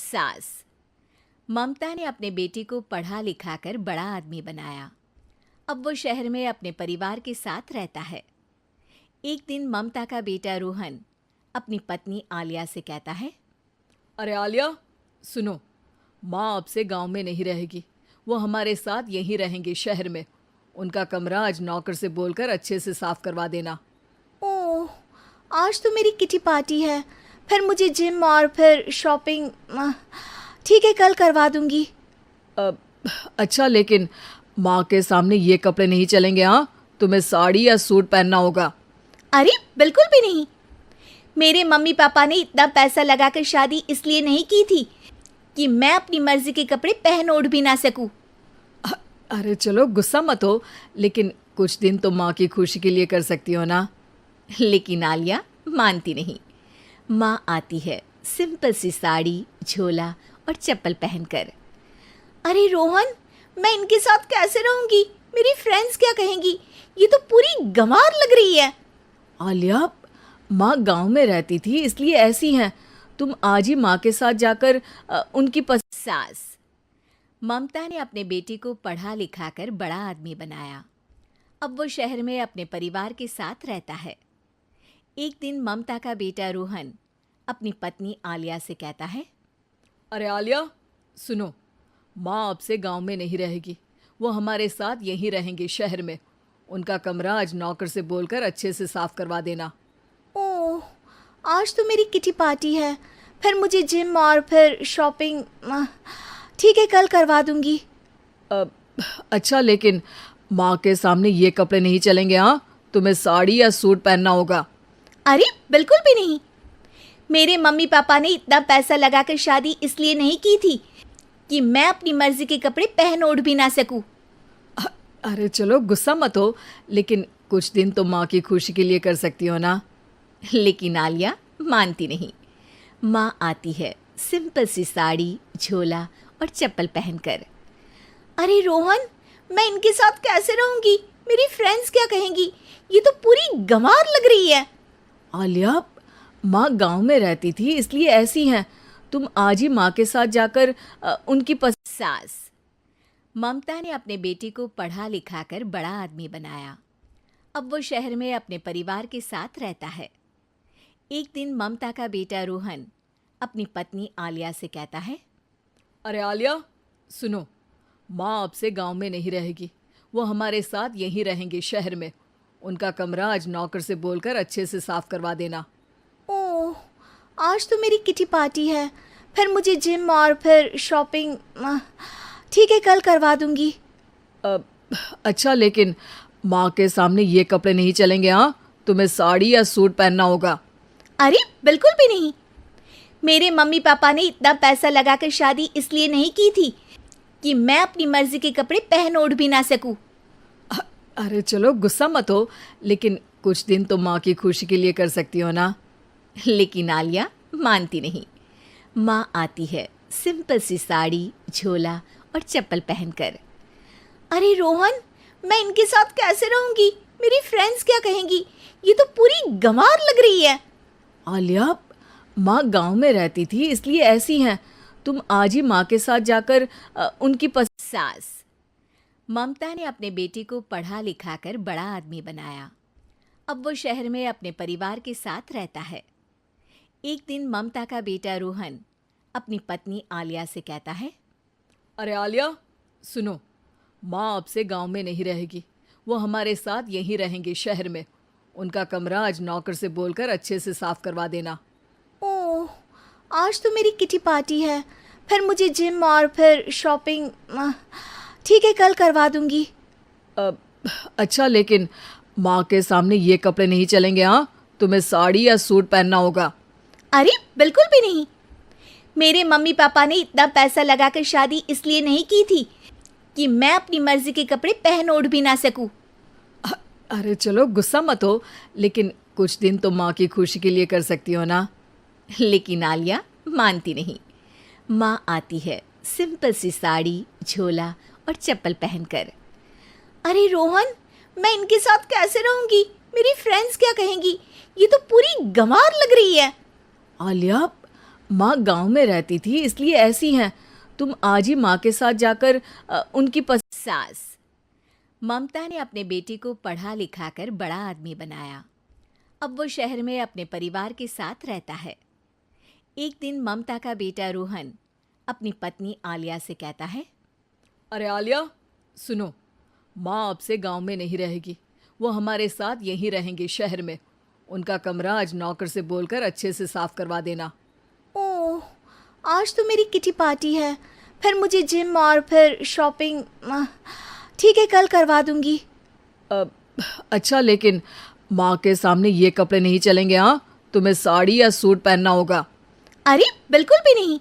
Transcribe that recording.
सास। ममता ने अपने बेटे को पढ़ा लिखा कर बड़ा आदमी बनाया। अब वो शहर में अपने परिवार के साथ रहता है। एक दिन ममता का बेटा रोहन अपनी पत्नी आलिया से कहता है, अरे आलिया, सुनो, माँ अब से गांव में नहीं रहेगी। वो हमारे साथ यहीं रहेंगे शहर में। उनका कमरा आज नौकर से बोलकर अच्छे से साफ करवा देना। ओह, आज तो मेरी किटी पार्टी है, फिर मुझे जिम और फिर शॉपिंग। ठीक है, कल करवा दूंगी। अच्छा, लेकिन माँ के सामने ये कपड़े नहीं चलेंगे। हाँ, तुम्हें साड़ी या सूट पहनना होगा। अरे बिल्कुल भी नहीं। मेरे मम्मी पापा ने इतना पैसा लगाकर शादी इसलिए नहीं की थी कि मैं अपनी मर्जी के कपड़े पहन ओढ़ भी ना सकूं। अरे चलो, गुस्सा मत हो, लेकिन कुछ दिन तो माँ की खुशी के लिए कर सकती हो ना। लेकिन आलिया मानती नहीं। माँ आती है सिंपल सी साड़ी, झोला और चप्पल पहनकर। अरे रोहन, मैं इनके साथ कैसे रहूंगी? मेरी फ्रेंड्स क्या कहेंगी? ये तो पूरी गंवार लग रही है। आलिया, माँ गांव में रहती थी इसलिए ऐसी हैं। तुम आज ही माँ के साथ जाकर उनकी सास। ममता ने अपने बेटे को पढ़ा लिखा कर बड़ा आदमी बनाया। अब वो शहर में अपने परिवार के साथ रहता है। एक दिन ममता का बेटा रोहन अपनी पत्नी आलिया से कहता है, अरे आलिया, सुनो, माँ अब से गांव में नहीं रहेगी। वो हमारे साथ यहीं रहेंगे शहर में। उनका कमरा आज नौकर से बोलकर अच्छे से साफ करवा देना। ओह, आज तो मेरी किटी पार्टी है, फिर मुझे जिम और फिर शॉपिंग। ठीक है, कल करवा दूंगी। अच्छा, लेकिन माँ के सामने ये कपड़े नहीं चलेंगे। हाँ, तुम्हें साड़ी या सूट पहनना होगा। अरे बिल्कुल भी नहीं। मेरे मम्मी पापा ने इतना पैसा लगाकर शादी इसलिए नहीं की थी कि मैं अपनी मर्जी के कपड़े पहन ओढ़ भी ना सकूं। अरे चलो, गुस्सा मत हो, लेकिन कुछ दिन तो माँ की खुशी के लिए कर सकती हो ना। लेकिन आलिया मानती नहीं। माँ आती है सिंपल सी साड़ी, झोला और चप्पल पहनकर। अरे रोहन, मैं इनके साथ कैसे रहूंगी? मेरी फ्रेंड्स क्या कहेंगी? ये तो पूरी गंवार लग रही है। आलिया, माँ गांव में रहती थी इसलिए ऐसी हैं। तुम आज ही माँ के साथ जाकर उनकी सास। ममता ने अपने बेटे को पढ़ा लिखा कर बड़ा आदमी बनाया। अब वो शहर में अपने परिवार के साथ रहता है। एक दिन ममता का बेटा रोहन अपनी पत्नी आलिया से कहता है, अरे आलिया, सुनो, माँ अब से गांव में नहीं रहेगी। वो हमारे साथ यहीं रहेंगे शहर में। उनका कमरा आज नौकर से बोलकर अच्छे से साफ करवा देना। ओह, आज तो मेरी किटी पार्टी है, फिर मुझे जिम और फिर शॉपिंग। ठीक है, कल करवा दूंगी। अच्छा, लेकिन माँ के सामने ये कपड़े नहीं चलेंगे। हाँ, तुम्हें साड़ी या सूट पहनना होगा। अरे बिल्कुल भी नहीं। मेरे मम्मी पापा ने इतना पैसा लगाकर शादी इसलिए नहीं की थी कि मैं अपनी मर्जी के कपड़े पहन ओढ़ भी ना सकूं। अरे चलो, गुस्सा मत हो, लेकिन कुछ दिन तो माँ की खुशी के लिए कर सकती हो ना। लेकिन आलिया मानती नहीं। माँ आती है सिंपल सी साड़ी, झोला और चप्पल पहनकर। अरे रोहन, मैं इनके साथ कैसे रहूंगी? मेरी फ्रेंड्स क्या कहेंगी? ये तो पूरी गंवार लग रही है। आलिया, माँ गांव में रहती थी इसलिए ऐसी हैं। तुम आज ही माँ के साथ जाकर उनकी सास। ममता ने अपने बेटे को पढ़ा लिखा कर बड़ा आदमी बनाया। अब वो शहर में अपने परिवार के साथ रहता है। एक दिन ममता का बेटा रोहन अपनी पत्नी आलिया से कहता है, अरे आलिया, सुनो, माँ अब से गांव में नहीं रहेगी। वो हमारे साथ यहीं रहेंगे शहर में। उनका कमरा आज नौकर से बोलकर अच्छे से साफ करवा देना। ओह, आज तो मेरी किटी पार्टी है, फिर मुझे जिम और फिर शॉपिंग। ठीक है, कल करवा दूंगी। अच्छा, लेकिन माँ के सामने ये कपड़े नहीं चलेंगे। हाँ, तुम्हें साड़ी या सूट पहनना होगा। अरे बिल्कुल भी नहीं। मेरे मम्मी पापा ने इतना पैसा लगाकर शादी इसलिए नहीं की थी कि मैं अपनी मर्जी के कपड़े पहन ओढ़ भी ना सकूं। अरे चलो, गुस्सा मत हो, लेकिन कुछ दिन तो माँ की खुशी के लिए कर सकती हो ना। लेकिन आलिया मानती नहीं। माँ आती है सिंपल सी साड़ी, झोला और चप्पल पहनकर। अरे रोहन, मैं इनके साथ कैसे रहूंगी? मेरी फ्रेंड्स क्या कहेंगी? ये तो पूरी गंवार लग रही है। आलिया, माँ गांव में रहती थी इसलिए ऐसी हैं। तुम आज ही माँ के साथ जाकर उनकी सास। ममता ने अपने बेटे को पढ़ा लिखा कर बड़ा आदमी बनाया। अब वो शहर में अपने परिवार के साथ रहता है। एक दिन ममता का बेटा रोहन अपनी पत्नी आलिया से कहता है, अरे आलिया, सुनो, माँ अब से गांव में नहीं रहेगी। वो हमारे साथ यहीं रहेंगी शहर में। उनका कमरा आज नौकर से बोलकर अच्छे से साफ करवा देना। ओह, आज तो मेरी किटी पार्टी है, फिर मुझे जिम और फिर शॉपिंग। ठीक है, कल करवा दूंगी। अच्छा, लेकिन माँ के सामने ये कपड़े नहीं चलेंगे। हाँ, तुम्हें साड़ी या सूट पहनना होगा। अरे बिल्कुल भी नहीं,